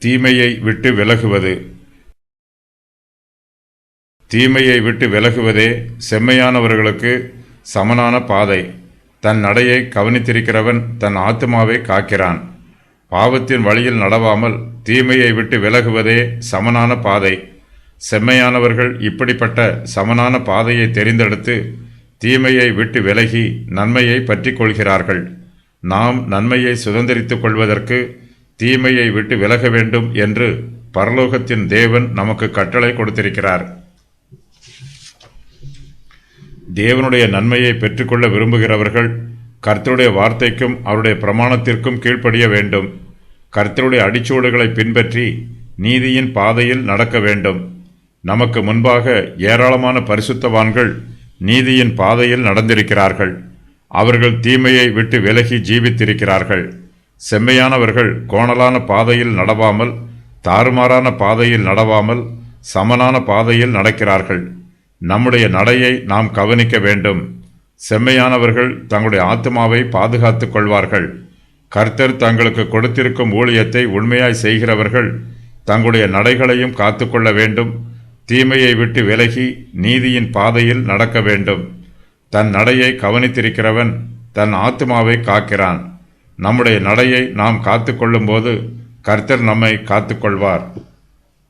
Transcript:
தீமையை விட்டு விலகுவது. தீமையை விட்டு விலகுவதே செம்மையானவர்களுக்கு சமனான பாதை. தன் நடையை கவனித்திருக்கிறவன் தன் ஆத்துமாவை காக்கிறான். பாவத்தின் வழியில் நடவாமல் தீமையை விட்டு விலகுவதே சமனான பாதை. செம்மையானவர்கள் இப்படிப்பட்ட சமனான பாதையை தெரிந்தெடுத்து தீமையை விட்டு விலகி நன்மையை பற்றி கொள்கிறார்கள். நாம் நன்மையை சுதந்திரித்துக் கொள்வதற்கு தீமையை விட்டு விலக வேண்டும் என்று பரலோகத்தின் தேவன் நமக்கு கட்டளை கொடுத்திருக்கிறார். தேவனுடைய நன்மையை பெற்றுக்கொள்ள விரும்புகிறவர்கள் கர்த்தருடைய வார்த்தைக்கும் அவருடைய பிரமாணத்திற்கும் கீழ்ப்படிய வேண்டும். கர்த்தருடைய அடிச்சுவடுகளை பின்பற்றி நீதியின் பாதையில் நடக்க வேண்டும். நமக்கு முன்பாக ஏராளமான பரிசுத்தவான்கள் நீதியின் பாதையில் நடந்திருக்கிறார்கள். அவர்கள் தீமையை விட்டு விலகி ஜீவித்திருக்கிறார்கள். செம்மையானவர்கள் கோணலான பாதையில் நடவாமல், தாறுமாறான பாதையில் நடவாமல், சமனான பாதையில் நடக்கிறார்கள். நம்முடைய நடையை நாம் கவனிக்க வேண்டும். செம்மையானவர்கள் தங்களுடைய ஆத்துமாவை பாதுகாத்துக் கொள்வார்கள். கர்த்தர் தங்களுக்கு கொடுத்திருக்கும் ஊழியத்தை உண்மையாய் செய்கிறவர்கள் தங்களுடைய நடைகளையும் காத்துக்கொள்ள வேண்டும். தீமையை விட்டு விலகி நீதியின் பாதையில் நடக்க வேண்டும். தன் நடையை கவனித்திருக்கிறவன் தன் ஆத்துமாவை காக்கிறான். நம்முடைய நடையை நாம் காத்துக்கொள்ளும் போது கர்த்தர் நம்மை காத்துக்கொள்வார்.